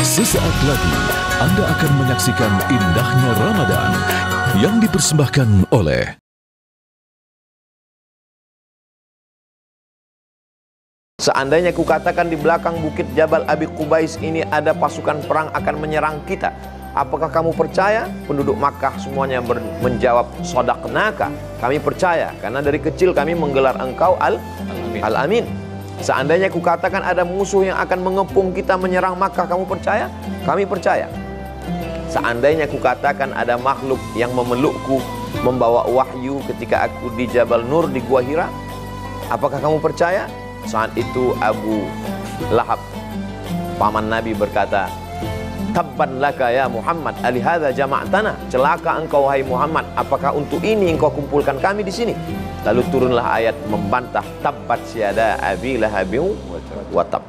Sesaat lagi Anda akan menyaksikan indahnya Ramadan yang dipersembahkan oleh Seandainya kukatakan di belakang bukit Jabal Abi Qubais ini ada pasukan perang akan menyerang kita, apakah kamu percaya? Penduduk Makkah semuanya menjawab, Shadaqnaka, kami percaya, karena dari kecil kami menggelar engkau Al-Amin. Seandainya kukatakan ada musuh yang akan mengepung kita menyerang Makkah, kamu percaya? Kami percaya. Seandainya kukatakan ada makhluk yang memelukku, membawa wahyu ketika aku di Jabal Nur di Gua Hira, apakah kamu percaya? Saat itu Abu Lahab, paman Nabi, berkata, Tabban laka ya Muhammad, alihadza jama'tana, celaka engkau wahai Muhammad, apakah untuk ini engkau kumpulkan kami di sini? Lalu turunlah ayat membantah, tabbat syada abi lahabin wa tab.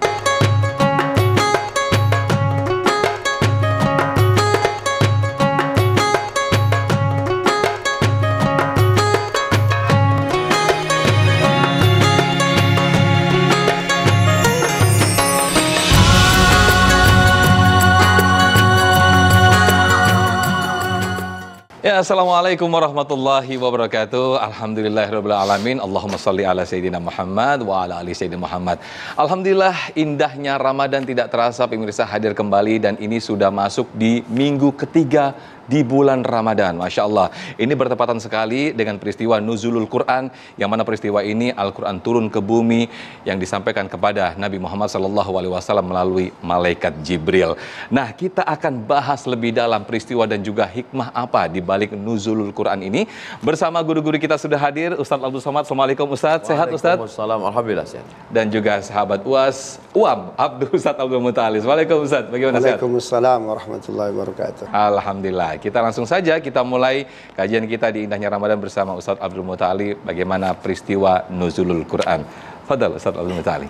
Ya, assalamualaikum warahmatullahi wabarakatuh. Alhamdulillahirabbil alamin. Allahumma shalli ala sayyidina Muhammad wa ala ali sayyidina Muhammad. Alhamdulillah, indahnya Ramadan tidak terasa pemirsa hadir kembali, dan ini sudah masuk di minggu ketiga di bulan Ramadan. Masya Allah, ini bertepatan sekali dengan peristiwa Nuzulul Quran, yang mana peristiwa ini Al-Quran turun ke bumi yang disampaikan kepada Nabi Muhammad SAW melalui malaikat Jibril. Nah, kita akan bahas lebih dalam peristiwa dan juga hikmah apa di balik Nuzulul Quran ini bersama guru-guru kita sudah hadir. Ustadz Abdul Somad, Assalamualaikum Ustadz, sehat Ustadz? Waalaikumsalam, alhamdulillah sehat. Dan juga sahabat UAM, Ustadz Abdul Mutalis. Waalaikumsalam Ustadz, bagaimana sehat? Waalaikumsalam warahmatullahi wabarakatuh. Alhamdulillah. Kita langsung saja, kita mulai kajian kita di indahnya Ramadan bersama Ustadz Abdul Mutali, bagaimana peristiwa Nuzulul Quran. Fadal Ustadz Abdul Mutali.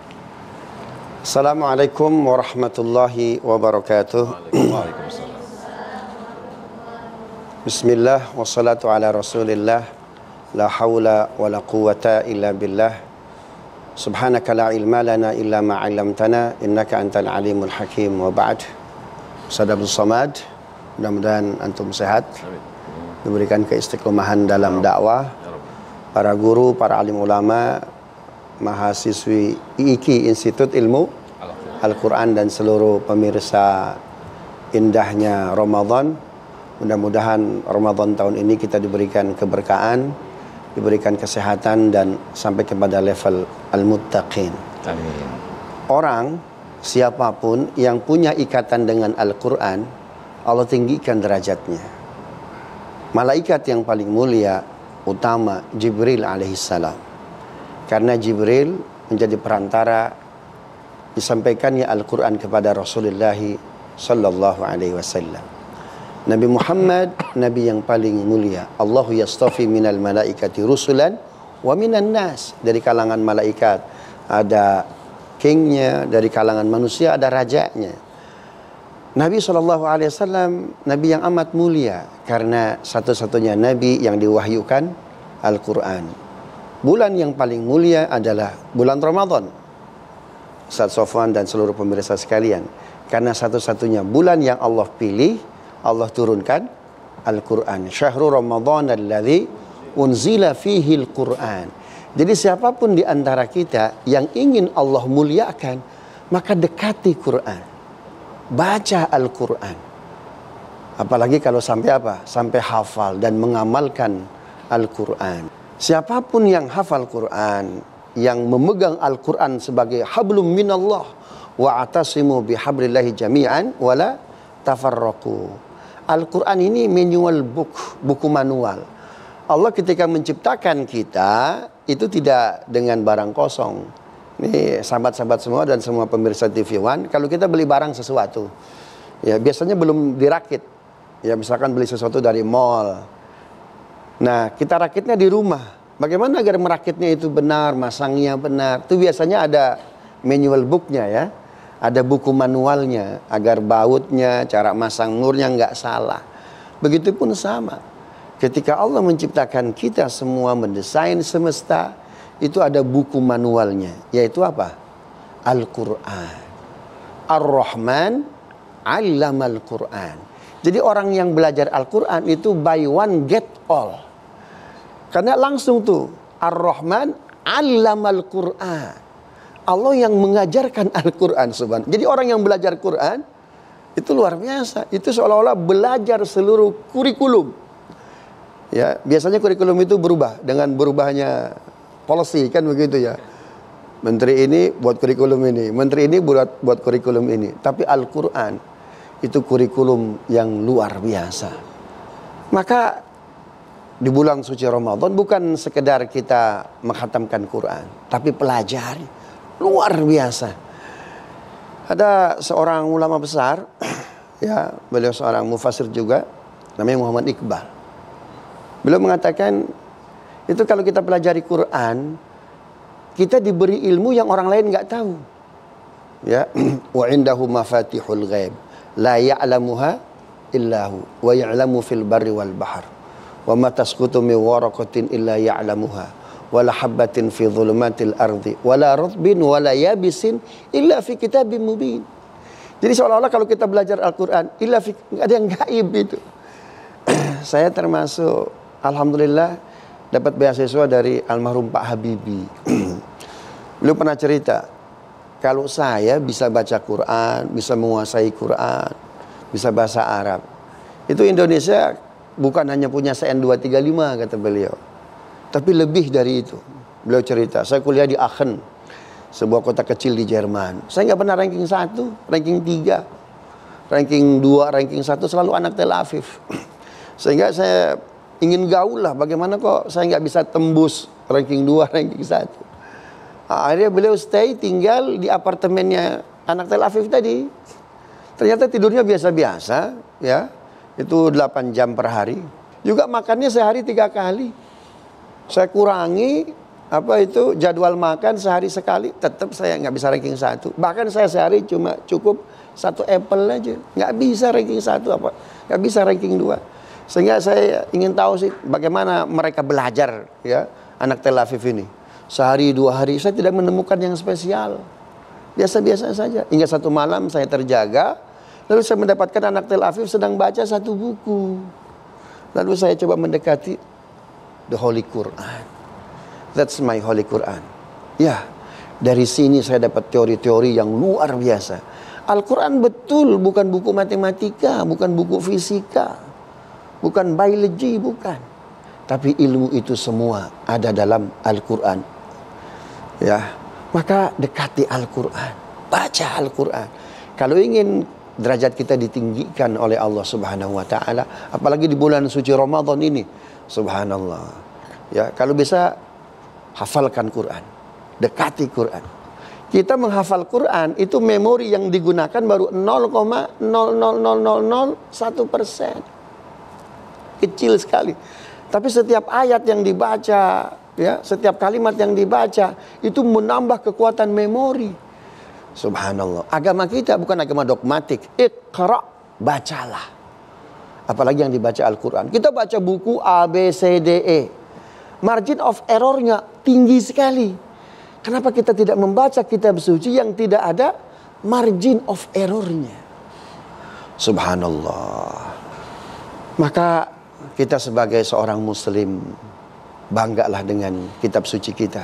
Assalamualaikum warahmatullahi wabarakatuh. Waalaikumsalam. Bismillah wassalatu ala rasulillah, la hawla wa la quwata illa billah. Subhanaka la ilma lana illa ma 'allamtana innaka antal alimul hakim. Wa ba'd. Ustadz Abdul Somad, mudah-mudahan antum sehat, diberikan keistiqomahan dalam dakwah, para guru, para alim ulama, mahasiswi IIKI, Institut Ilmu Al-Quran, dan seluruh pemirsa indahnya Ramadan. Mudah-mudahan Ramadan tahun ini kita diberikan keberkahan, diberikan kesehatan, dan sampai kepada level al-muttaqin. Amin. Orang siapapun yang punya ikatan dengan Al-Quran, Allah tinggikan derajatnya. Malaikat yang paling mulia, utama, Jibril alaihissalam. Karena Jibril menjadi perantara disampaikannya Al-Quran kepada Rasulullah sallallahu alaihi wasallam. Nabi Muhammad, Nabi yang paling mulia. Allahu yastafi minal malaikati rusulan wa minan nas. Dari kalangan malaikat ada kingnya, dari kalangan manusia ada rajanya. Nabi SAW, Nabi yang amat mulia, karena satu-satunya Nabi yang diwahyukan Al-Quran. Bulan yang paling mulia adalah bulan Ramadan, Ustaz Sofwan dan seluruh pemirsa sekalian, karena satu-satunya bulan yang Allah pilih, Allah turunkan Al-Quran. Syahrul Ramadan alladzi unzila fihi Al-Quran. Jadi siapapun di antara kita yang ingin Allah muliakan, maka dekati Quran, baca Al-Quran. Apalagi kalau sampai apa? Sampai hafal dan mengamalkan Al-Quran. Siapapun yang hafal Quran, yang memegang Al-Quran sebagai hablum minallah, wa atasimu bihablillahi jami'an wala tafarraqu. Al-Quran ini manual book, buku manual. Allah ketika menciptakan kita itu tidak dengan barang kosong. Ini sahabat-sahabat semua dan semua pemirsa TV One, kalau kita beli barang sesuatu, ya biasanya belum dirakit. Ya misalkan beli sesuatu dari mall. Nah, kita rakitnya di rumah. Bagaimana agar merakitnya itu benar, masangnya benar? Itu biasanya ada manual booknya ya. Ada buku manualnya agar bautnya, cara masang nurnya nggak salah. Begitupun sama. Ketika Allah menciptakan kita semua, mendesain semesta, itu ada buku manualnya, yaitu apa? Al-Quran. Ar-Rahman 'allamal Qur'an. Jadi orang yang belajar Al-Quran itu buy one get all. Karena langsung tuh Ar-Rahman 'allamal Qur'an. Allah yang mengajarkan Al-Quran subhanahu. Jadi orang yang belajar Quran itu luar biasa. Itu seolah-olah belajar seluruh kurikulum. Ya, biasanya kurikulum itu berubah dengan berubahnya policy, kan begitu ya. Menteri ini buat kurikulum ini, menteri ini buat kurikulum ini. Tapi Al-Quran itu kurikulum yang luar biasa. Maka di bulan suci Ramadan bukan sekedar kita menghatamkan Quran, tapi pelajari. Luar biasa. Ada seorang ulama besar, ya, beliau seorang mufassir juga, namanya Muhammad Iqbal. Beliau mengatakan, itu kalau kita pelajari Quran, kita diberi ilmu yang orang lain nggak tahu. Ya, wa indahu mafatihul ghaib, la ya'lamuha illahu, wa ya'lamu fil barri wal bahr, wa ma tasqutu min waraqatin illa ya'lamuha, wa la habbatin fi dhulumatil ardi, wa la ratbin wa la yabisin illa fi kitabim mubin. Jadi seolah-olah kalau kita belajar Al-Quran, nggak ada yang gaib itu. Saya termasuk, alhamdulillah, dapat beasiswa dari almarhum Pak Habibie. Beliau pernah cerita, kalau saya bisa baca Quran, bisa menguasai Quran, bisa bahasa Arab, itu Indonesia bukan hanya punya CN 235 kata beliau, tapi lebih dari itu. Beliau cerita, saya kuliah di Aachen, sebuah kota kecil di Jerman. Saya nggak pernah ranking 1, ranking 3, ranking 2, ranking 1 selalu anak Tel Aviv. Sehingga saya ingin gaul lah, bagaimana kok saya nggak bisa tembus ranking 2, ranking 1. Akhirnya beliau stay, tinggal di apartemennya anak Tel Aviv tadi. Ternyata tidurnya biasa-biasa, ya, itu 8 jam per hari. Juga makannya sehari 3 kali. Saya kurangi jadwal makan sehari sekali, tetap saya nggak bisa ranking 1. Bahkan saya sehari cuma cukup 1 apple aja, nggak bisa ranking 1 nggak bisa ranking 2. Sehingga saya ingin tahu sih bagaimana mereka belajar, ya, anak Tel Aviv ini. Sehari 2 hari saya tidak menemukan yang spesial, biasa-biasa saja. Hingga satu malam saya terjaga, lalu saya mendapatkan anak Tel Aviv sedang baca 1 buku. Lalu saya coba mendekati the Holy Quran. That's my Holy Quran. Ya, dari sini saya dapat teori-teori yang luar biasa. Al-Quran betul bukan buku matematika, bukan buku fisika, bukan biologi, bukan. Tapi ilmu itu semua ada dalam Al-Quran. Ya, maka dekati Al-Quran, baca Al-Quran. Kalau ingin derajat kita ditinggikan oleh Allah Subhanahu wa taala, apalagi di bulan suci Ramadan ini, subhanallah. Ya, kalau bisa hafalkan Quran, dekati Quran. Kita menghafal Quran itu memori yang digunakan baru 0,00001%. Kecil sekali. Tapi setiap ayat yang dibaca, ya, setiap kalimat yang dibaca itu menambah kekuatan memori. Subhanallah. Agama kita bukan agama dogmatik. Iqra, bacalah. Apalagi yang dibaca Al-Quran. Kita baca buku A, B, C, D, E. Margin of errornya tinggi sekali. Kenapa kita tidak membaca kitab suci yang tidak ada margin of errornya? Subhanallah. Maka kita sebagai seorang muslim banggalah dengan kitab suci kita.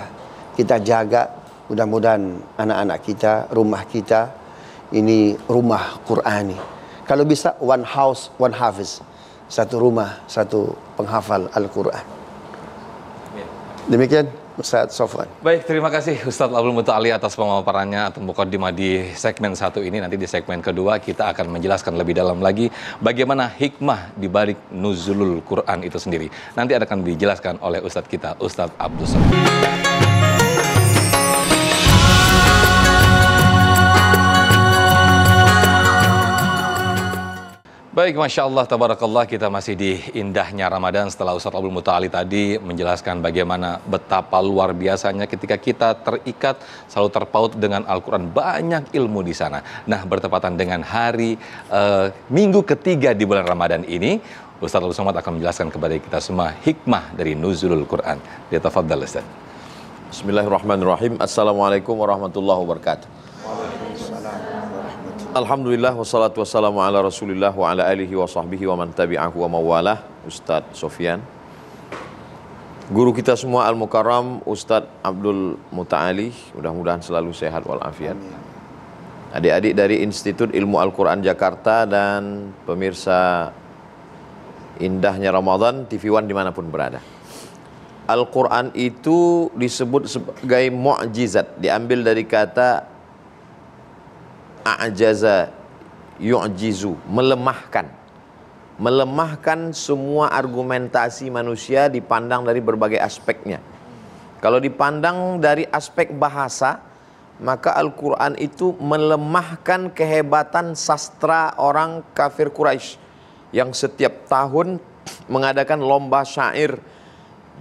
Kita jaga, mudah-mudahan anak-anak kita, rumah kita ini rumah Qurani. Kalau bisa one house, one hafiz. Satu rumah, satu penghafal Al-Quran. Demikian Ustaz Sofwan. Baik, terima kasih Ustadz Abdul Muta'ali atas pemaparannya atau mukadimah di segmen 1 ini. Nanti di segmen kedua kita akan menjelaskan lebih dalam lagi bagaimana hikmah di balik nuzulul Quran itu sendiri. Nanti akan dijelaskan oleh Ustadz kita, Ustadz Abdul Somad. Baik, Masya Allah, Tabarakallah, kita masih di indahnya Ramadan setelah Ustadz Abdul Muta'ali tadi menjelaskan bagaimana betapa luar biasanya ketika kita terikat, selalu terpaut dengan Al-Quran, banyak ilmu di sana. Nah, bertepatan dengan hari minggu ketiga di bulan Ramadan ini, Ustadz Abdul Somad akan menjelaskan kepada kita semua hikmah dari nuzulul Quran. Tafadhal, Ustadz. Bismillahirrahmanirrahim. Assalamualaikum warahmatullahi wabarakatuh. Alhamdulillah wassalatu wassalamu ala Rasulillah wa ala alihi wa sahbihi wa man tabi'ahu wa mawalah. Ustadz Sofyan, guru kita semua Al-Mukarram Ustadz Abdul Muta'ali, mudah-mudahan selalu sehat walafiat. Adik-adik dari Institut Ilmu Al-Quran Jakarta dan pemirsa indahnya Ramadan TV One dimanapun berada. Al-Quran itu disebut sebagai mu'jizat, diambil dari kata a'jaza yu'jizu, melemahkan. Melemahkan semua argumentasi manusia dipandang dari berbagai aspeknya. Kalau dipandang dari aspek bahasa, maka Al-Quran itu melemahkan kehebatan sastra orang kafir Quraisy yang setiap tahun mengadakan lomba syair,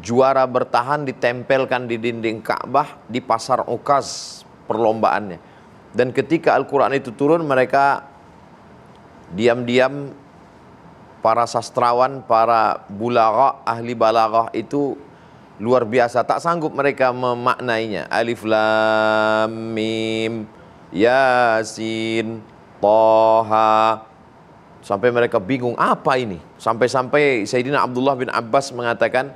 juara bertahan ditempelkan di dinding Ka'bah, di pasar Ukaz perlombaannya. Dan ketika Al-Quran itu turun, mereka diam-diam, para sastrawan, para bulaghah, ahli balaghah itu luar biasa, tak sanggup mereka memaknainya. Alif Lam Mim Yasin Toha, sampai mereka bingung apa ini. Sampai-sampai Sayyidina Abdullah bin Abbas mengatakan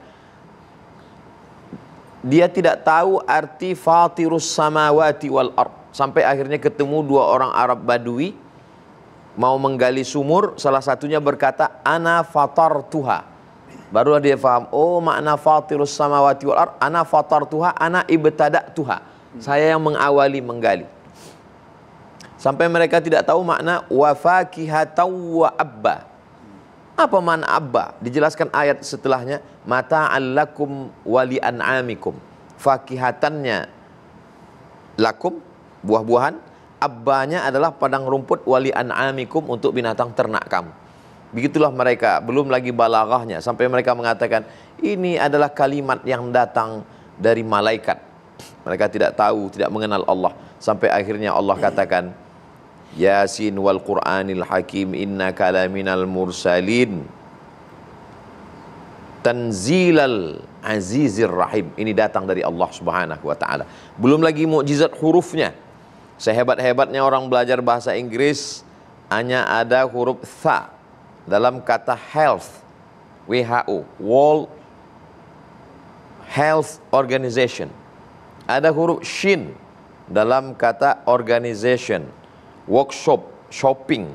dia tidak tahu arti Fatirus Samawati wal Ard. Sampai akhirnya ketemu dua orang Arab Badui mau menggali sumur, salah satunya berkata ana fatartuha. Barulah dia faham, oh makna Fatirus Samawati wal Ard, ana fatartuha, ana ibtada'tuha. Saya yang mengawali menggali. Sampai mereka tidak tahu makna wa fakihatan wa abba. Apa makna abba? Dijelaskan ayat setelahnya, mata'al lakum wa li an'amikum. Fakihatannya lakum, buah-buahan, abbanya adalah padang rumput, wali an'amikum, untuk binatang ternak kamu. Begitulah mereka, belum lagi balaghahnya, sampai mereka mengatakan ini adalah kalimat yang datang dari malaikat. Mereka tidak tahu, tidak mengenal Allah. Sampai akhirnya Allah katakan, Yasin wal Qur'anil Hakim innaka laminal mursalin tanzilal azizir rahim. Ini datang dari Allah subhanahu wa ta'ala. Belum lagi mukjizat hurufnya. Sehebat-hebatnya orang belajar bahasa Inggris, hanya ada huruf tha dalam kata health, WHO, World Health Organization. Ada huruf shin dalam kata organization, workshop, shopping.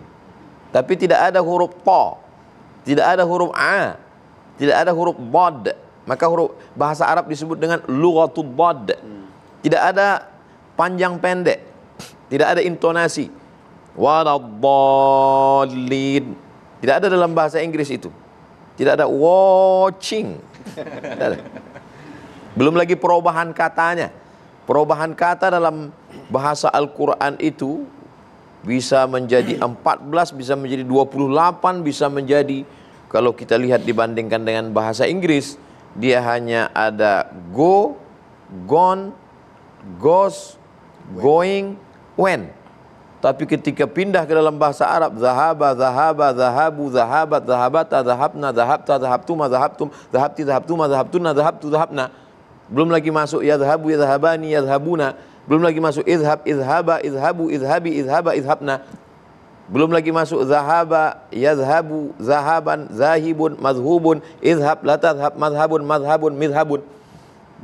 Tapi tidak ada huruf ta, tidak ada huruf a, tidak ada huruf bod. Maka huruf bahasa Arab disebut dengan lughatul bod. Tidak ada panjang pendek, tidak ada intonasi. Waladdallin, tidak ada dalam bahasa Inggris itu. Tidak ada watching. Tidak ada. Belum lagi perubahan katanya. Perubahan kata dalam bahasa Al-Quran itu bisa menjadi 14, bisa menjadi 28, bisa menjadi, kalau kita lihat dibandingkan dengan bahasa Inggris, dia hanya ada go, gone, goes, going, when. Tapi ketika pindah ke dalam bahasa Arab, zahaba, zahaba, zahabu, zahabat, zahabata, zahabna, zahabta, zahabtuma, zahabtum, zahabti, zahabtuma, zahabtuna, zahabtu, zahabna. Belum lagi masuk yadhabu, yadhabani, yadhabuna. Belum lagi masuk idhab, idhaba, idhabu, idhabi, idhaba, idhabna. Belum lagi masuk zahaba, yadhabu, zahaban, zahibun, madhubun, idhab, latadhab, madhabun, madhabun, midhabun.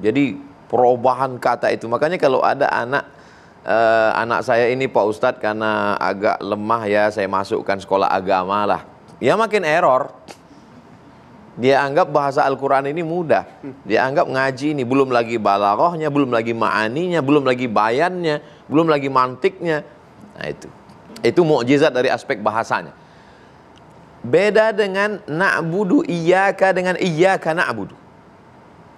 Jadi perubahan kata itu. Makanya kalau ada anak saya ini Pak Ustadz, karena agak lemah ya, saya masukkan sekolah agama lah. Ya makin error. Dia anggap bahasa Al-Quran ini mudah. Dia anggap ngaji ini, belum lagi balaghahnya, belum lagi ma'aninya, belum lagi bayannya, belum lagi mantiknya. Nah itu mukjizat dari aspek bahasanya. Beda dengan na'budu iyyaka dengan iyyaka na'budu.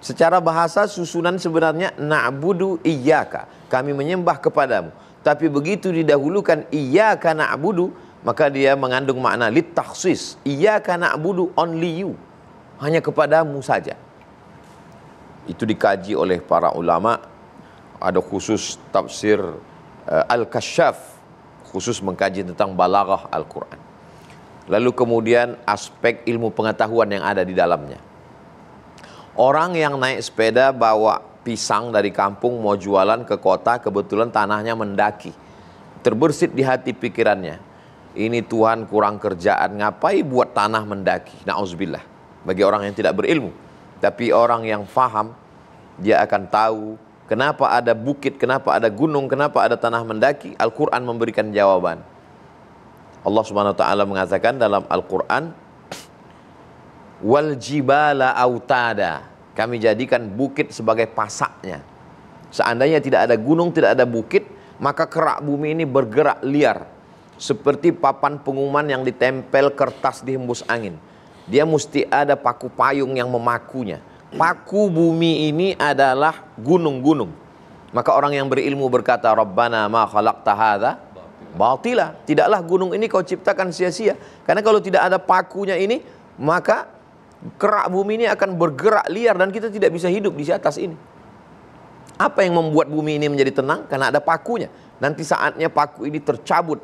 Secara bahasa susunan sebenarnya na'budu iyyaka, kami menyembah kepadamu. Tapi begitu didahulukan iyyaka na'budu, maka dia mengandung makna lit takhsis. Iyyaka na'budu, only you, hanya kepadamu saja. Itu dikaji oleh para ulama. Ada khusus tafsir Al-Kasyaf, khusus mengkaji tentang balaghah Al-Quran. Lalu kemudian aspek ilmu pengetahuan yang ada di dalamnya. Orang yang naik sepeda bawa pisang dari kampung mau jualan ke kota, kebetulan tanahnya mendaki. terbersit di hati pikirannya, ini Tuhan kurang kerjaan, ngapain buat tanah mendaki, na'udzubillah, bagi orang yang tidak berilmu. Tapi orang yang faham, dia akan tahu kenapa ada bukit, kenapa ada gunung, kenapa ada tanah mendaki. Al-Quran memberikan jawaban. Allah Subhanahu wa ta'ala mengatakan dalam Al-Quran, wal jibala autada, kami jadikan bukit sebagai pasaknya. Seandainya tidak ada gunung, tidak ada bukit, maka kerak bumi ini bergerak liar seperti papan pengumuman yang ditempel kertas dihembus angin. Dia mesti ada paku payung yang memakunya. Paku bumi ini adalah gunung-gunung. Maka orang yang berilmu berkata, Rabbana ma khalaqta hadza batila, tidaklah gunung ini kau ciptakan sia-sia. Karena kalau tidak ada pakunya ini, maka kerak bumi ini akan bergerak liar dan kita tidak bisa hidup di atas ini. Apa yang membuat bumi ini menjadi tenang? Karena ada pakunya. Nanti saatnya paku ini tercabut.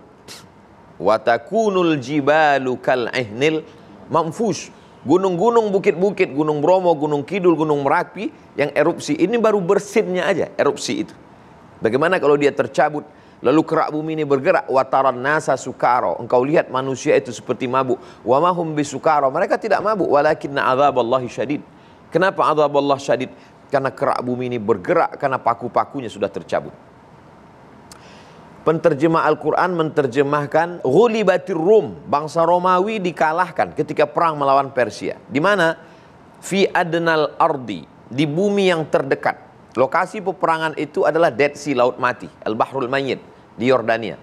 Wa takunul jibalu kal ihnil manfus. Gunung-gunung, bukit-bukit, Gunung Bromo, Gunung Kidul, Gunung Merapi yang erupsi, ini baru bersinnya aja erupsi itu. Bagaimana kalau dia tercabut, lalu kerak bumi ini bergerak, wataran nasa sukaro, engkau lihat manusia itu seperti mabuk, wa mahum bisukaro, mereka tidak mabuk, walakinna adzaballahi syadid. Kenapa adzaballah syadid? Karena kerak bumi ini bergerak, karena paku-pakunya sudah tercabut. Penterjemah Al-Quran menerjemahkan ghulibatir Rum, bangsa Romawi dikalahkan ketika perang melawan Persia. Di mana? Fi adnal ardi, di bumi yang terdekat. Lokasi peperangan itu adalah Dead Sea, Laut Mati, Al-Bahrul Mayyit, di Yordania.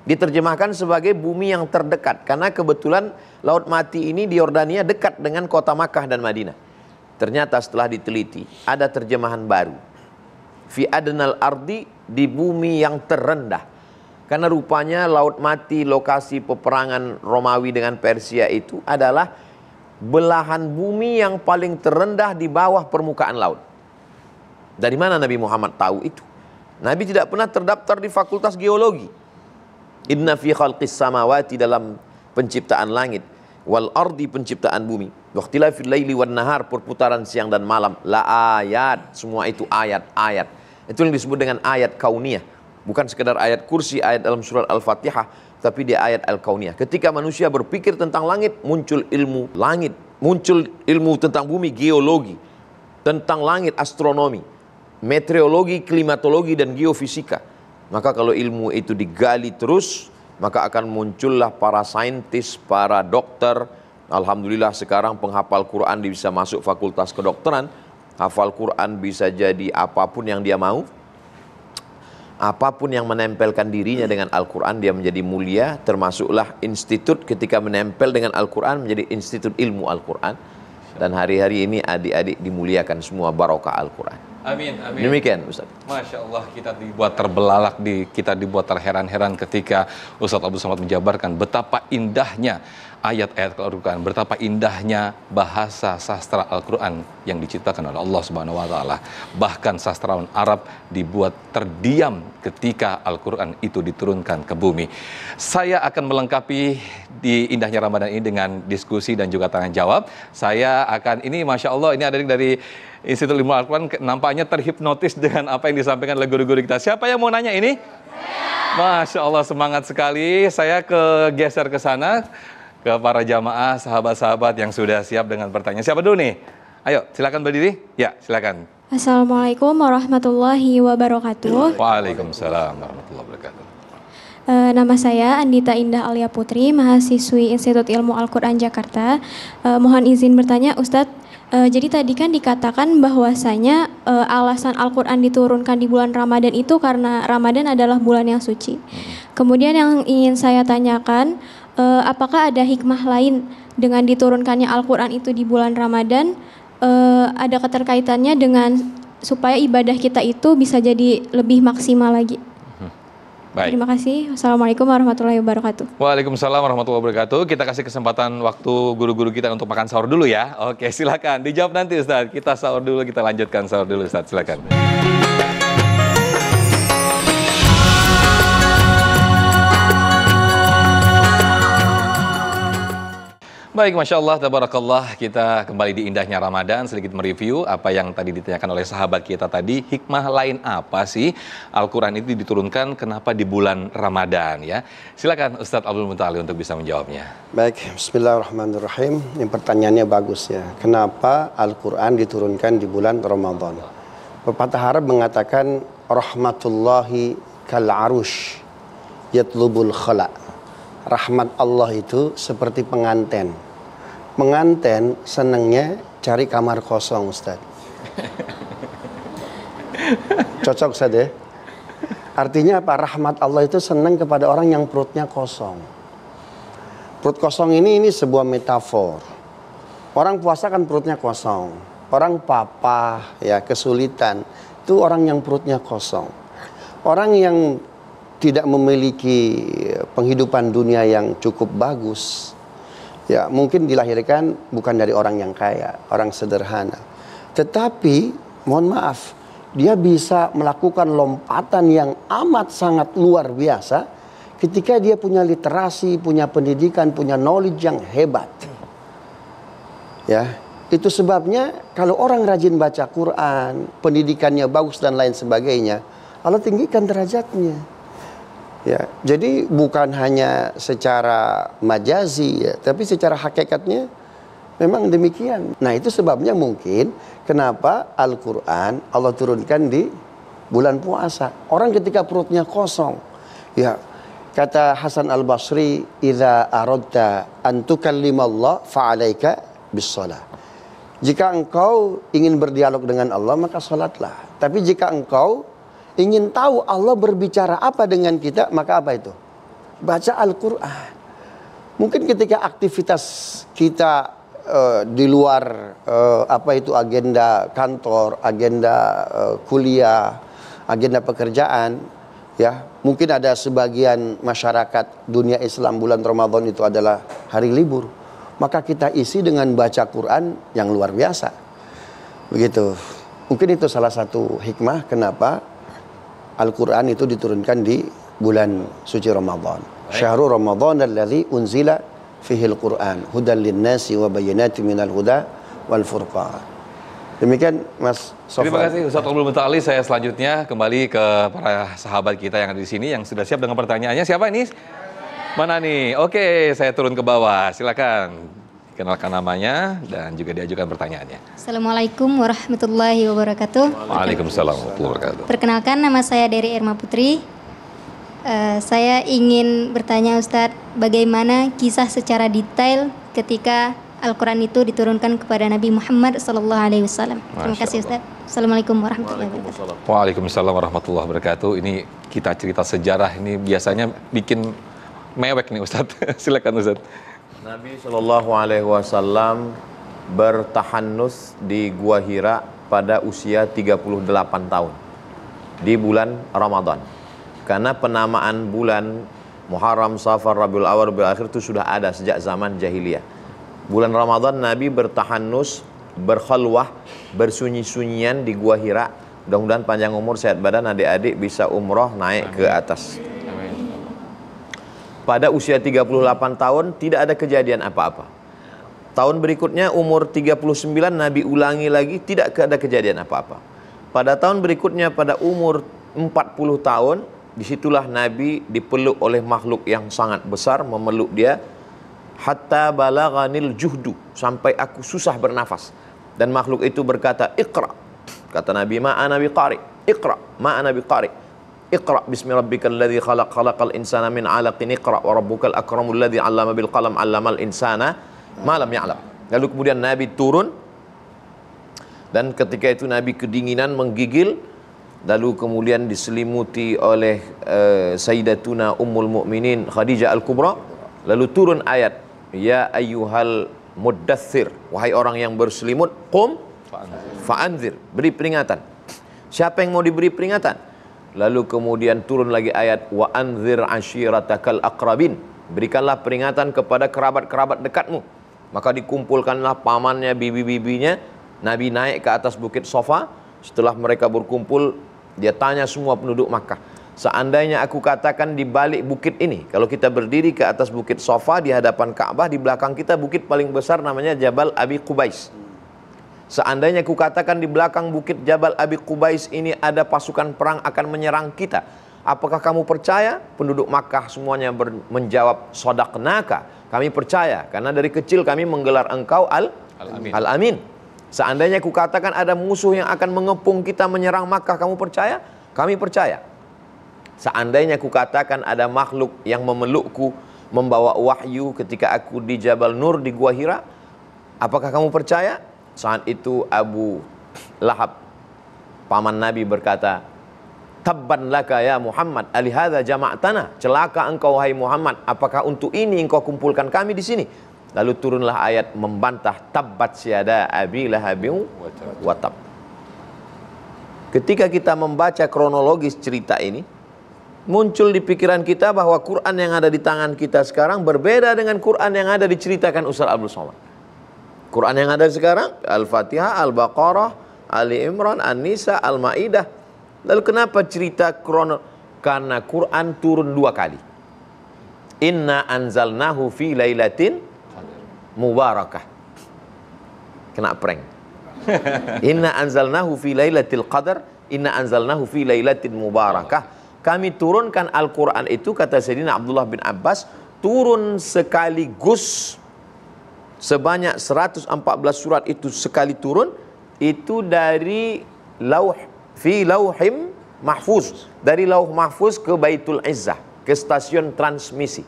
Diterjemahkan sebagai bumi yang terdekat, karena kebetulan Laut Mati ini di Yordania dekat dengan kota Makkah dan Madinah. Ternyata setelah diteliti, ada terjemahan baru. Fi adnal ardi, di bumi yang terendah. Karena rupanya Laut Mati, lokasi peperangan Romawi dengan Persia itu adalah belahan bumi yang paling terendah di bawah permukaan laut. Dari mana Nabi Muhammad tahu itu? Nabi tidak pernah terdaftar di fakultas geologi. Inna fi khalqis samawati, dalam penciptaan langit, wal ardi, penciptaan bumi, waqtilafil laili wan nahar, perputaran siang dan malam, la ayat, semua itu ayat-ayat. Itu yang disebut dengan ayat kauniyah. Bukan sekedar ayat kursi, ayat dalam surat Al-Fatihah, tapi dia ayat Al-Kauniyah. Ketika manusia berpikir tentang langit, muncul ilmu langit, muncul ilmu tentang bumi, geologi, tentang langit, astronomi, meteorologi, klimatologi, dan geofisika. Maka kalau ilmu itu digali terus, maka akan muncullah para saintis, para dokter. Alhamdulillah sekarang penghafal Quran bisa masuk fakultas kedokteran. Hafal Quran bisa jadi apapun yang dia mau. Apapun yang menempelkan dirinya dengan Al-Quran, dia menjadi mulia. Termasuklah institut ketika menempel dengan Al-Quran menjadi institut ilmu Al-Quran. Dan hari-hari ini adik-adik dimuliakan semua barokah Al-Quran. Amin, amin. Demikian Ustaz. Masya Allah, kita dibuat terbelalak, kita dibuat terheran-heran ketika Ustaz Abdul Somad menjabarkan betapa indahnya ayat-ayat Al-Quran, betapa indahnya bahasa sastra Al-Quran yang diciptakan oleh Allah Subhanahu wa Ta'ala. Bahkan sastrawan Arab dibuat terdiam ketika Al-Quran itu diturunkan ke bumi. Saya akan melengkapi di indahnya Ramadan ini dengan diskusi dan juga tanya jawab. Saya akan, ini Masya Allah, ini adik dari Institut Ilmu Al-Quran nampaknya terhipnotis dengan apa yang disampaikan oleh guru-guru kita. Siapa yang mau nanya ini? Masya Allah, semangat sekali. Saya geser ke sana, ke para jamaah, sahabat-sahabat yang sudah siap dengan pertanyaan. Siapa dulu nih? Ayo, silakan berdiri. Ya, silakan. Assalamualaikum warahmatullahi wabarakatuh. Waalaikumsalam warahmatullahi wabarakatuh. Nama saya Andita Indah Alia Putri, mahasiswi Institut Ilmu Al-Quran Jakarta. Mohon izin bertanya, Ustadz. Jadi tadi kan dikatakan bahwasanya alasan Al-Quran diturunkan di bulan Ramadan itu karena Ramadan adalah bulan yang suci. Kemudian yang ingin saya tanyakan, apakah ada hikmah lain dengan diturunkannya Al-Quran itu di bulan Ramadan? Ada keterkaitannya dengan supaya ibadah kita itu bisa jadi lebih maksimal lagi. Baik. Terima kasih. Assalamualaikum warahmatullahi wabarakatuh. Waalaikumsalam warahmatullahi wabarakatuh. Kita kasih kesempatan waktu guru-guru kita untuk makan sahur dulu ya. Oke, silakan. Dijawab nanti Ustaz. Kita sahur dulu, kita lanjutkan sahur dulu Ustaz. Silakan. Baik, Masya Allah, tabarakallah, kita kembali di indahnya Ramadan, sedikit mereview apa yang tadi ditanyakan oleh sahabat kita tadi, hikmah lain apa sih Al-Quran itu diturunkan, kenapa di bulan Ramadan ya. Silakan Ustadz Abdul Mutali untuk bisa menjawabnya. Baik, bismillahirrahmanirrahim. Yang pertanyaannya bagus ya. Kenapa Al-Quran diturunkan di bulan Ramadan? Pepatah Arab mengatakan, rahmatullahi kal arush yatlubul khala. Rahmat Allah itu seperti penganten. Penganten senangnya cari kamar kosong, Ustaz. Cocok, Ustaz ya? Artinya apa? Rahmat Allah itu senang kepada orang yang perutnya kosong. Perut kosong ini sebuah metafor. Orang puasa kan perutnya kosong. Orang papa, ya kesulitan. Itu orang yang perutnya kosong. Orang yang tidak memiliki penghidupan dunia yang cukup bagus, ya mungkin dilahirkan bukan dari orang yang kaya, orang sederhana. Tetapi, mohon maaf, dia bisa melakukan lompatan yang amat sangat luar biasa ketika dia punya literasi, punya pendidikan, punya knowledge yang hebat. Ya, itu sebabnya kalau orang rajin baca Quran, pendidikannya bagus dan lain sebagainya, Allah tinggikan derajatnya. Ya, jadi bukan hanya secara majazi ya, tapi secara hakikatnya memang demikian. Nah, itu sebabnya mungkin kenapa Al-Quran Allah turunkan di bulan puasa. Orang ketika perutnya kosong, ya kata Hasan Al-Basri, "Idza aradta an tukallimallah fa'alaika bis-shalah." Jika engkau ingin berdialog dengan Allah, maka salatlah. Tapi jika engkau ingin tahu Allah berbicara apa dengan kita, maka apa itu? Baca Al-Quran. Mungkin ketika aktivitas kita di luar apa itu agenda kantor, agenda kuliah, agenda pekerjaan, ya mungkin ada sebagian masyarakat dunia Islam bulan Ramadan itu adalah hari libur, maka kita isi dengan baca Quran yang luar biasa. Begitu. Mungkin itu salah satu hikmah kenapa Al-Quran itu diturunkan di bulan suci Ramadan. Syahrul Ramadan alladzi unzila fihil Quran hudan linnasi wa bayyinatin minal huda wal furqan. Demikian Mas Sofwan. Terima kasih Ustadz Abdul Mutali. Saya selanjutnya kembali ke para sahabat kita yang ada di sini yang sudah siap dengan pertanyaannya. Siapa ini? Mana nih? Oke, saya turun ke bawah. Silakan. Kenalkan namanya dan juga diajukan pertanyaannya. Assalamualaikum warahmatullahi wabarakatuh. Waalaikumsalam warahmatullahi wabarakatuh. Perkenalkan, nama saya Dery Irma Putri. Saya ingin bertanya Ustadz, bagaimana kisah secara detail ketika Al-Quran itu diturunkan kepada Nabi Muhammad SAW. Terima kasih Ustadz. Assalamualaikum warahmatullahi wabarakatuh. Waalaikumsalam warahmatullahi wabarakatuh. Ini kita cerita sejarah ini biasanya bikin mewek nih Ustadz. Silakan Ustadz. Nabi SAW bertahanus di Gua Hira pada usia 38 tahun di bulan Ramadan. Karena penamaan bulan Muharram, Safar, Rabiul Awal, Rabiul Akhir itu sudah ada sejak zaman jahiliyah. Bulan Ramadan Nabi bertahanus, berkhalwah, bersunyi-sunyian di Gua Hira. Mudah-mudahan panjang umur, sehat badan, adik-adik bisa umroh naik ke atas. Pada usia 38 tahun tidak ada kejadian apa-apa. Tahun berikutnya umur 39 Nabi ulangi lagi, tidak ada kejadian apa-apa. Pada tahun berikutnya pada umur 40 tahun, disitulah Nabi dipeluk oleh makhluk yang sangat besar, memeluk dia. Hatta balaghanil juhdu, sampai aku susah bernafas. Dan makhluk itu berkata, "Iqra." Kata Nabi, "Ma ana biqari." "Iqra, ma ana biqari." Iqra bismi rabbikal ladzi khalaq, khalaqal insana min 'alaqin, iqra wa rabbukal akramul ladzi 'allama bil qalam 'allamal insana ma lam ya'lam. Lalu kemudian Nabi turun, dan ketika itu Nabi kedinginan, menggigil, lalu kemudian diselimuti oleh Sayyidatuna Ummul Mukminin Khadijah Al-Kubra. Lalu turun ayat, "Ya ayyuhal muddaththir," wahai orang yang berselimut, "qum fa'anzir," beri peringatan. Siapa yang mau diberi peringatan? Lalu kemudian turun lagi ayat, "Wa anzir ashiratakal aqrabin," berikanlah peringatan kepada kerabat-kerabat dekatmu. Maka dikumpulkanlah pamannya, bibi-bibinya. Nabi naik ke atas bukit Sofa. Setelah mereka berkumpul, dia tanya semua penduduk Makkah, Seandainya aku katakan di balik bukit ini, kalau kita berdiri ke atas bukit Safa di hadapan Ka'bah, di belakang kita bukit paling besar namanya Jabal Abi Qubais. Seandainya aku katakan di belakang bukit Jabal Abi Qubais ini ada pasukan perang akan menyerang kita, apakah kamu percaya? Penduduk Makkah semuanya menjawab, Shadaqnaka, kami percaya, karena dari kecil kami menggelar engkau Al-Amin. Seandainya aku katakan ada musuh yang akan mengepung kita menyerang Makkah, kamu percaya? Kami percaya. Seandainya aku katakan ada makhluk yang memelukku, membawa wahyu ketika aku di Jabal Nur di Gua Hira, apakah kamu percaya? Saat itu Abu Lahab, paman Nabi, berkata, Tabban laka ya Muhammad, alihadza jama'tana, celaka engkau wahai Muhammad, apakah untuk ini engkau kumpulkan kami di sini? Lalu turunlah ayat membantah, tabbat syada abi lahabin wa tab. Ketika kita membaca kronologis cerita ini, muncul di pikiran kita bahwa Quran yang ada di tangan kita sekarang berbeda dengan Quran yang ada diceritakan Ustaz Abdul Somad. Quran yang ada sekarang Al-Fatihah, Al-Baqarah, Ali Imran, An-Nisa, Al-Maidah. Lalu kenapa cerita karena Quran turun 2 kali. Inna anzalnahu fi lailatin mubarakah. Kena prank. Inna anzalnahu fi lailatul qadar, inna anzalnahu fi lailatin mubarakah. Kami turunkan Al-Quran itu, kata Sayyidina Abdullah bin Abbas, turun sekaligus sebanyak 114 surat itu sekali turun, itu dari lauhim mahfuz, dari lauh mahfuz ke Baitul Izzah, ke stasiun transmisi,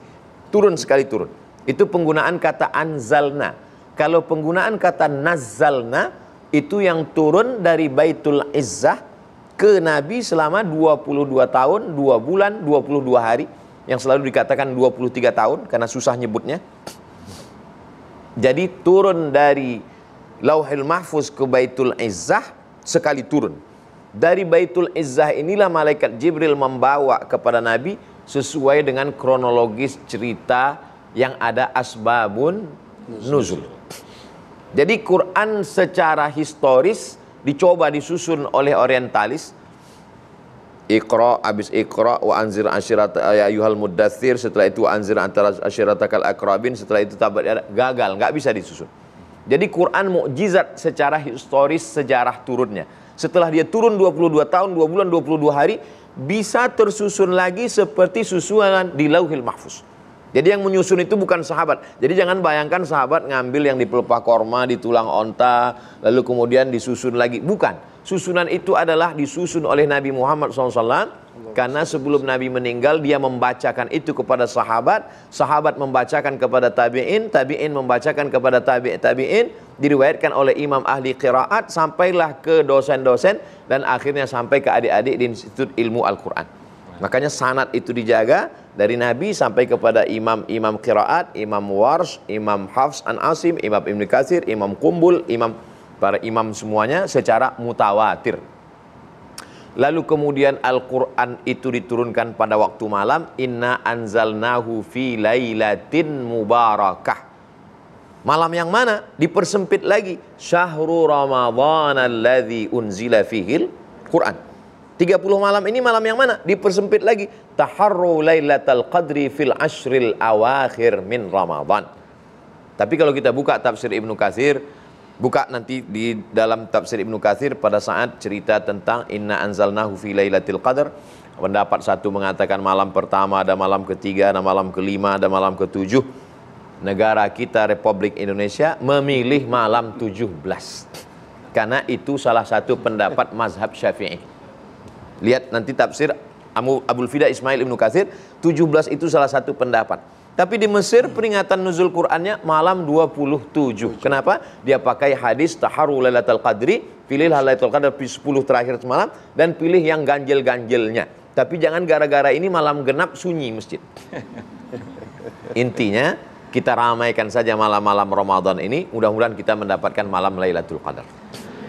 turun sekali turun. Itu penggunaan kata anzalna. Kalau penggunaan kata nazzalna, itu yang turun dari Baitul Izzah ke Nabi selama 22 tahun, 2 bulan, 22 hari, yang selalu dikatakan 23 tahun karena susah nyebutnya. Jadi turun dari Lauhil Mahfuz ke Baitul Izzah sekali turun. Dari Baitul Izzah inilah malaikat Jibril membawa kepada Nabi sesuai dengan kronologis cerita yang ada asbabun nuzul. Jadi Quran secara historis dicoba disusun oleh orientalis. Iqra, habis Iqra wa anzir asyirat ya ayyuhal muddatsir, setelah itu anzir antara asyiratakal aqrabin, setelah itu tabat, gagal, nggak bisa disusun. Jadi Quran mukjizat secara historis sejarah turunnya. Setelah dia turun 22 tahun, 2 bulan, 22 hari, bisa tersusun lagi seperti susunan di Lauhil Mahfuz. Jadi yang menyusun itu bukan sahabat. Jadi jangan bayangkan sahabat ngambil yang di pelepah korma, di tulang onta, lalu kemudian disusun lagi. Bukan. Susunan itu adalah disusun oleh Nabi Muhammad SAW. Karena sebelum Nabi meninggal, dia membacakan itu kepada sahabat. Sahabat membacakan kepada tabi'in. Tabi'in membacakan kepada tabi'in. Diriwayatkan oleh imam ahli qiraat. Sampailah ke dosen-dosen. Dan akhirnya sampai ke adik-adik di Institut Ilmu Al-Quran. Makanya sanad itu dijaga dari Nabi sampai kepada imam qiraat, imam Warsh, imam Hafs an Asim, imam Ibn Katsir, imam Qumbul, para imam semuanya secara mutawatir. Lalu kemudian Al-Quran itu diturunkan pada waktu malam. Inna anzalnahu fi lailatin mubarakah. Malam yang mana? Dipersempit lagi. Syahrul Ramadhan alladzi unzila fihil Quran. 30 malam ini malam yang mana? Dipersempit lagi. Taharru lailatal qadri fil ashril awakhir min Ramadan. Tapi kalau kita buka tafsir Ibnu Katsir, buka nanti di dalam tafsir Ibnu Katsir pada saat cerita tentang inna anzalnahu fi lailatul qadar, pendapat satu mengatakan malam pertama, ada malam ketiga, ada malam kelima, ada malam ketujuh. Negara kita Republik Indonesia memilih malam 17. Karena itu salah satu pendapat mazhab Syafi'i. Lihat nanti tafsir Abul Fida Ismail Ibnu Katsir, 17 itu salah satu pendapat. Tapi di Mesir peringatan nuzul Qur'annya malam 27. Kenapa? Dia pakai hadis taharru lailatul qadri, pilih lailatul qadar 10 terakhir semalam dan pilih yang ganjil-ganjilnya. Tapi jangan gara-gara ini malam genap sunyi masjid. Intinya kita ramaikan saja malam-malam Ramadan ini, mudah-mudahan kita mendapatkan malam Lailatul Qadar.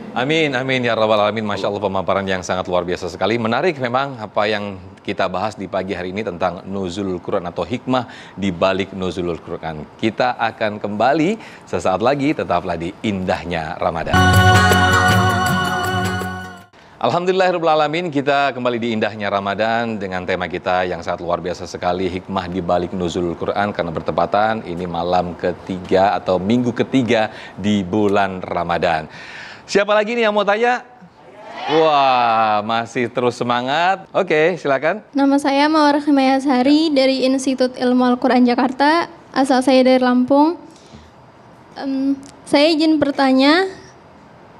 Amin, amin ya rabbal alamin. Masya Allah, pemaparan yang sangat luar biasa sekali. Menarik memang apa yang kita bahas di pagi hari ini tentang nuzulul Quran atau hikmah di balik nuzulul Quran. Kita akan kembali sesaat lagi, tetaplah di Indahnya Ramadan. Alhamdulillahirrahmanirrahim, kita kembali di indahnya Ramadan dengan tema kita yang sangat luar biasa sekali, hikmah di balik nuzulul Quran, karena bertepatan ini malam ketiga atau minggu ketiga di bulan Ramadan. Siapa lagi nih yang mau tanya? Wah, masih terus semangat. Oke, silakan. Nama saya Mawar Khimayasari dari Institut Ilmu Al-Quran Jakarta. Asal saya dari Lampung. Saya izin bertanya,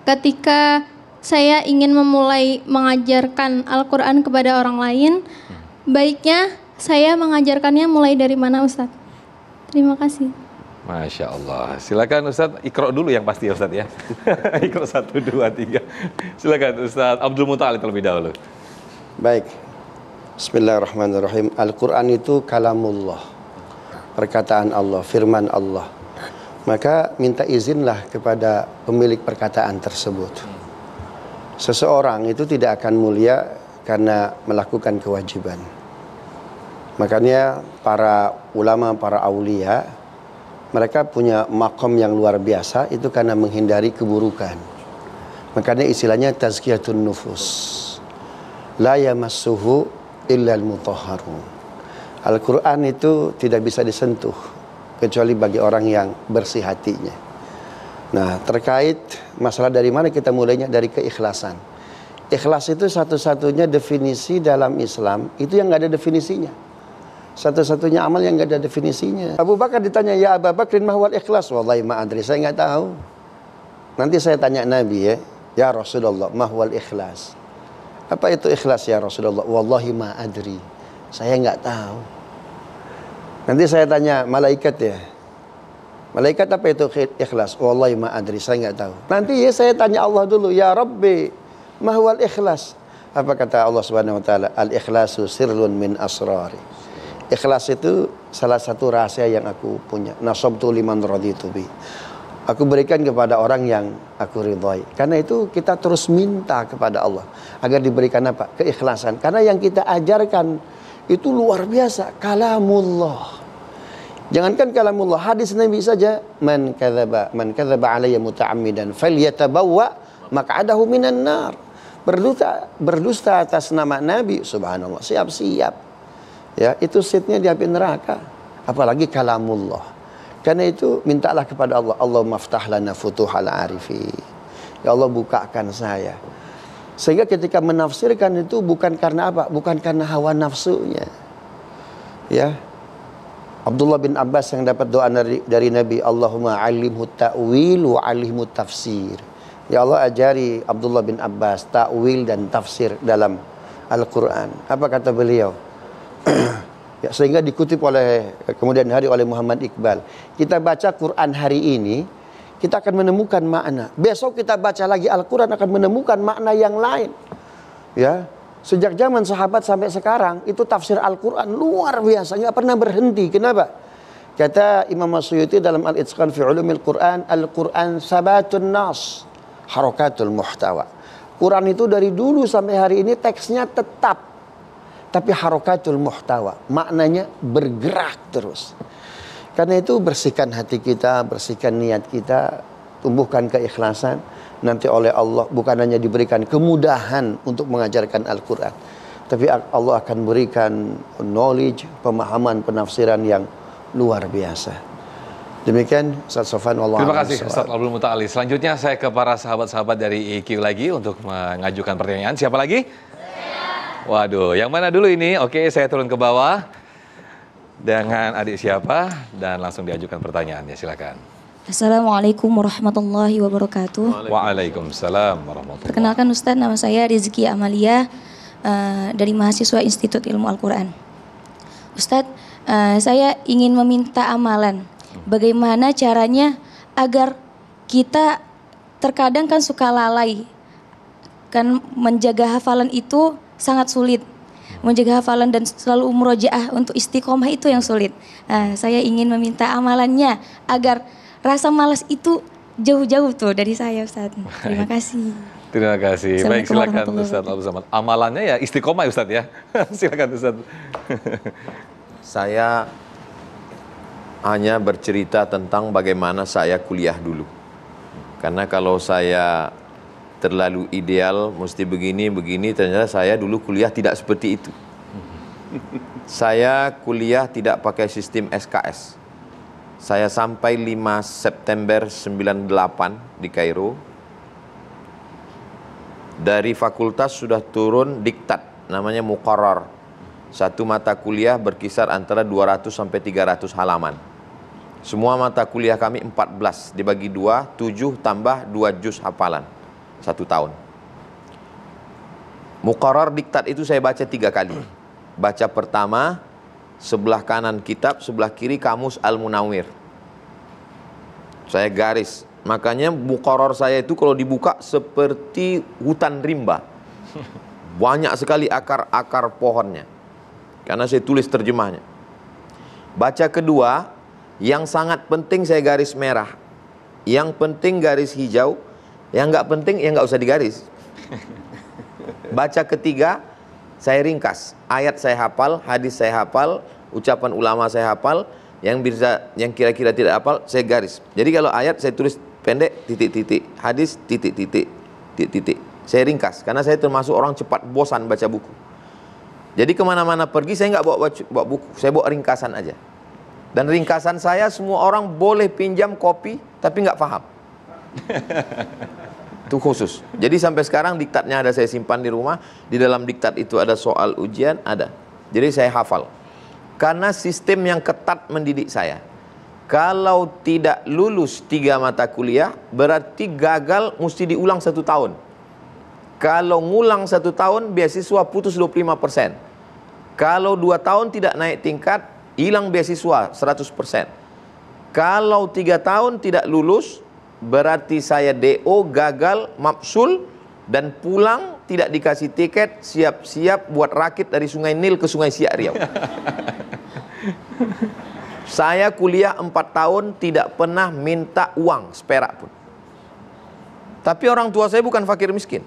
ketika saya ingin memulai mengajarkan Al-Quran kepada orang lain, baiknya saya mengajarkannya mulai dari mana, Ustadz? Terima kasih. Masya Allah. Silakan Ustadz, Iqra dulu yang pasti ya Ustadz ya. Iqra 1, 2, 3. Silakan Ustadz Abdul Muttalib terlebih dahulu. Baik. Bismillahirrahmanirrahim. Al-Quran itu kalamullah, perkataan Allah, firman Allah. Maka minta izinlah kepada pemilik perkataan tersebut. Seseorang itu tidak akan mulia karena melakukan kewajiban. Makanya para ulama, para aulia, mereka punya makom yang luar biasa itu karena menghindari keburukan. Makanya istilahnya tazkiyatun nufus. La yamassuhu illa al-mutahharun. Al-Quran itu tidak bisa disentuh kecuali bagi orang yang bersih hatinya. Nah, terkait masalah dari mana kita mulainya, dari keikhlasan. Ikhlas itu satu-satunya definisi dalam Islam itu yang nggak ada definisinya. Satu-satunya amal yang nggak ada definisinya. Abu Bakar ditanya, ya Abu Bakrin mahwal ikhlas? Wallahi ma'adri, saya nggak tahu. Nanti saya tanya Nabi ya Rasulullah mahwal ikhlas. Apa itu ikhlas ya Rasulullah? Wallahi ma'adri, saya nggak tahu. Nanti saya tanya malaikat ya. Malaikat apa itu ikhlas? Wallahi ma'adri, saya nggak tahu. Nanti saya tanya Allah dulu, ya Rabbi, mahwal ikhlas? Apa kata Allah Subhanahu wa taala? Al-ikhlasu sirrun min asrari. Ikhlas itu salah satu rahasia yang aku punya. Nasabtu liman raditu bi. Aku berikan kepada orang yang aku ridhai. Karena itu kita terus minta kepada Allah agar diberikan apa? Keikhlasan. Karena yang kita ajarkan itu luar biasa, kalamullah. Jangankan kalamullah, hadis Nabi saja, man kadzaba alayya muta'ammidan falyatabawwa maq'adahu minan nar. Berdusta atas nama Nabi, subhanallah, siap-siap. Ya, itu seatnya di api neraka. Apalagi kalamullah. Karena itu mintalah kepada Allah, Allahumma aftah lana futuhal arifi. Ya Allah, bukakan saya. Sehingga ketika menafsirkan itu bukan karena apa? Bukan karena hawa nafsunya. Ya. Abdullah bin Abbas yang dapat doa dari Nabi, Allahumma alimhu ta'wil wa alimhu tafsir. Ya Allah, ajari Abdullah bin Abbas ta'wil dan tafsir dalam Al-Quran. Apa kata beliau? Ya, sehingga dikutip oleh kemudian hari oleh Muhammad Iqbal. Kita baca Quran hari ini, kita akan menemukan makna. Besok kita baca lagi Al-Quran akan menemukan makna yang lain. Ya. Sejak zaman sahabat sampai sekarang itu tafsir Al-Quran luar biasa, nggak pernah berhenti. Kenapa? Kata Imam Suyuti dalam Al-Itqan fi Ulumil Quran, Al-Quran sabatun nas, harakatul muhtawa. Quran itu dari dulu sampai hari ini teksnya tetap, tapi harakatul muhtawa, maknanya bergerak terus. Karena itu bersihkan hati kita, bersihkan niat kita, tumbuhkan keikhlasan. Nanti oleh Allah bukan hanya diberikan kemudahan untuk mengajarkan Al-Quran, tapi Allah akan berikan knowledge, pemahaman, penafsiran yang luar biasa. Demikian Ustaz Sofan. Terima kasih Ustaz Abdul Muttalib. Selanjutnya saya ke para sahabat-sahabat dari IQ lagi untuk mengajukan pertanyaan. Siapa lagi? Waduh, yang mana dulu ini? Oke, saya turun ke bawah dengan adik siapa dan langsung diajukan pertanyaannya. Silakan. Assalamualaikum warahmatullahi wabarakatuh. Waalaikumsalam warahmatullahi wabarakatuh. Perkenalkan Ustaz, nama saya Rizky Amalia dari mahasiswa Institut Ilmu Al-Quran. Ustaz, saya ingin meminta amalan. Bagaimana caranya agar kita terkadang kan suka lalai. Kan menjaga hafalan itu sangat sulit. Menjaga hafalan dan selalu murojaah untuk istiqomah itu yang sulit. Saya ingin meminta amalannya agar rasa malas itu jauh-jauh tuh dari saya, Ustaz. Terima kasih. Terima kasih. Baik, silakan Ustaz Abdul Samad. Amalannya ya istiqomah Ustaz ya. Silakan Ustaz. Saya hanya bercerita tentang bagaimana saya kuliah dulu. Karena kalau saya terlalu ideal, mesti begini, ternyata saya dulu kuliah tidak seperti itu. Saya kuliah tidak pakai sistem SKS. Saya sampai 5 September 98 di Kairo. Dari fakultas sudah turun diktat, namanya muqarrar. Satu mata kuliah berkisar antara 200 sampai 300 halaman. Semua mata kuliah kami 14, dibagi 2, 7 tambah 2 juz hafalan. 1 tahun. Muqarrar diktat itu saya baca 3 kali. Baca pertama, sebelah kanan kitab, sebelah kiri kamus Al-Munawwir. Saya garis. Makanya muqarrar saya itu kalau dibuka seperti hutan rimba. Banyak sekali akar-akar pohonnya. Karena saya tulis terjemahnya. Baca kedua, yang sangat penting saya garis merah. Yang penting garis hijau. Yang nggak penting ya nggak usah digaris. Baca ketiga, saya ringkas. Ayat saya hafal, hadis saya hafal, ucapan ulama saya hafal. Yang kira-kira tidak hafal, saya garis. Jadi kalau ayat saya tulis pendek, titik-titik. Hadis, titik-titik. Titik-titik. Saya ringkas, karena saya termasuk orang cepat bosan baca buku. Jadi kemana-mana pergi, saya nggak bawa buku. Saya bawa ringkasan aja. Dan ringkasan saya semua orang boleh pinjam kopi, tapi nggak paham. Itu khusus. Jadi sampai sekarang diktatnya ada saya simpan di rumah. Di dalam diktat itu ada soal ujian, ada. Jadi saya hafal. Karena sistem yang ketat mendidik saya. Kalau tidak lulus 3 mata kuliah, berarti gagal mesti diulang 1 tahun. Kalau ngulang 1 tahun, beasiswa putus 25%. Kalau 2 tahun tidak naik tingkat, hilang beasiswa 100%. Kalau 3 tahun tidak lulus, berarti saya DO, gagal, mapsul, dan pulang tidak dikasih tiket, siap-siap buat rakit dari Sungai Nil ke Sungai Siak Riau. Saya kuliah 4 tahun tidak pernah minta uang seperak pun. Tapi orang tua saya bukan fakir miskin.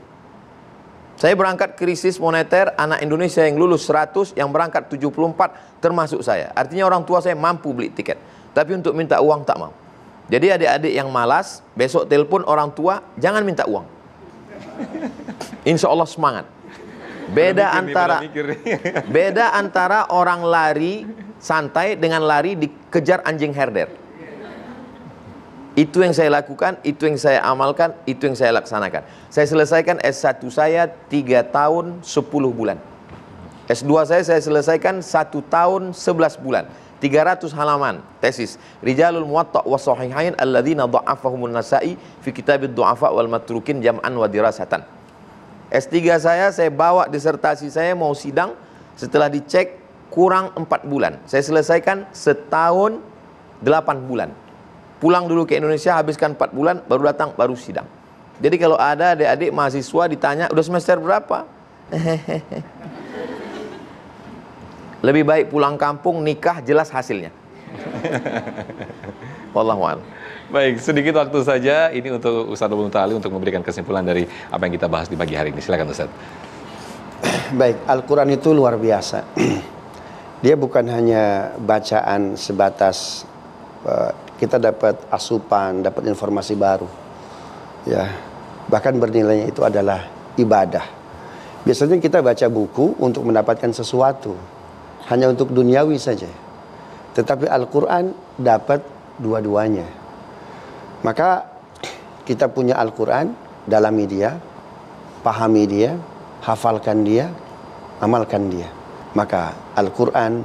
Saya berangkat krisis moneter, anak Indonesia yang lulus 100, yang berangkat 74 termasuk saya. Artinya orang tua saya mampu beli tiket. Tapi untuk minta uang tak mau. Jadi adik-adik yang malas, besok telepon orang tua, jangan minta uang. Insya Allah semangat. Beda antara orang lari santai dengan lari dikejar anjing herder. Itu yang saya lakukan, itu yang saya amalkan, itu yang saya laksanakan. Saya selesaikan S1 saya 3 tahun 10 bulan. S2 saya selesaikan 1 tahun 11 bulan. 300 halaman tesis. Rijalul Muwatta' wa Sahihain alladzina dha'afahumun Nasa'i fi kitabid du'afa wal matrukin jam'an wa dirasatan. S3 saya bawa disertasi saya mau sidang, setelah dicek kurang 4 bulan. Saya selesaikan 1 tahun 8 bulan. Pulang dulu ke Indonesia, habiskan 4 bulan, baru datang, baru sidang. Jadi kalau ada adik-adik mahasiswa ditanya, udah semester berapa? Lebih baik pulang kampung, nikah, jelas hasilnya. Wallahu a'lam. Baik, sedikit waktu saja ini untuk Ustaz Abdul Muta'ali untuk memberikan kesimpulan dari apa yang kita bahas di pagi hari ini. Silakan Ustaz. Baik, Al-Quran itu luar biasa. Dia bukan hanya bacaan sebatas kita dapat asupan, dapat informasi baru. Ya, bahkan bernilainya itu adalah ibadah. Biasanya kita baca buku untuk mendapatkan sesuatu, hanya untuk duniawi saja. Tetapi Al-Quran dapat dua-duanya. Maka kita punya Al-Quran, dalami dia, pahami dia, hafalkan dia, amalkan dia. Maka Al-Quran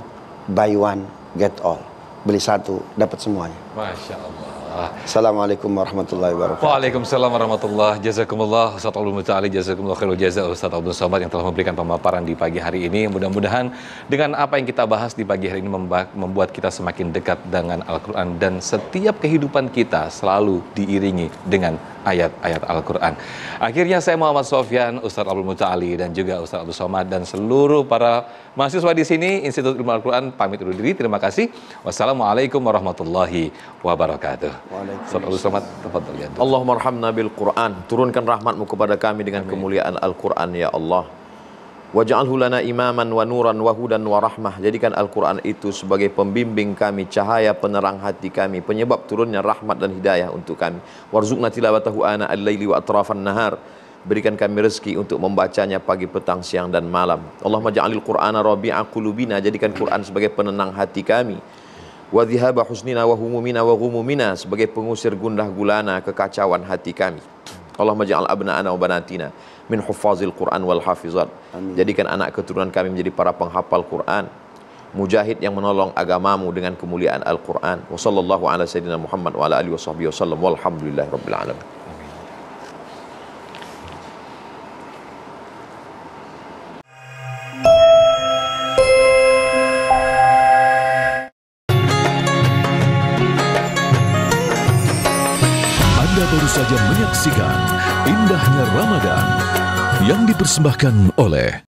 buy one get all. Beli 1 dapat semuanya. Masya Allah. Assalamualaikum warahmatullahi wabarakatuh. Waalaikumsalam warahmatullahi. Jazakumullah Ustaz Abdul Muta'ali, jazakumullah khairul jaza Ustaz Abdul Somad yang telah memberikan pemaparan di pagi hari ini. Mudah-mudahan dengan apa yang kita bahas di pagi hari ini membuat kita semakin dekat dengan Al-Quran, dan setiap kehidupan kita selalu diiringi dengan ayat-ayat Al-Quran. Akhirnya saya Muhammad Sofyan, Ustaz Abdul Muta'ali dan juga Ustaz Abdul Somad dan seluruh para mahasiswa di sini Institut Ilmu Al-Quran pamit undur diri. Terima kasih. Wassalamualaikum warahmatullahi wabarakatuh. Allahumma arhamna bil Quran. Turunkan rahmatmu kepada kami dengan kemuliaan Al-Quran ya Allah. Waj'alhu lana imaman wa nuran wa hudan wa rahmah. Jadikan Al-Quran itu sebagai pembimbing kami, cahaya penerang hati kami, penyebab turunnya rahmat dan hidayah untuk kami. Warzuqna tilawatahu ana al-laili wa atrafan nahar. Berikan kami rezeki untuk membacanya pagi, petang, siang dan malam. Allahumma ja'alil Qur'ana rabi'a qulubina, jadikan Quran sebagai penenang hati kami. Wa dhihaba husnina wa humumina wa ghumumina, sebagai pengusir gundah gulana kekacauan hati kami. Allahumma ja'al abna'ana wa banatina min huffazil Qur'an wal hafizat. Jadikan anak keturunan kami menjadi para penghafal Quran, mujahid yang menolong agamamu dengan kemuliaan Al-Quran. Wa sallallahu ala sayyidina Muhammad wa ala alihi wa sahbihi wasallam walhamdulillahi rabbil alamin. Anda baru saja menyaksikan Indahnya Ramadan yang dipersembahkan oleh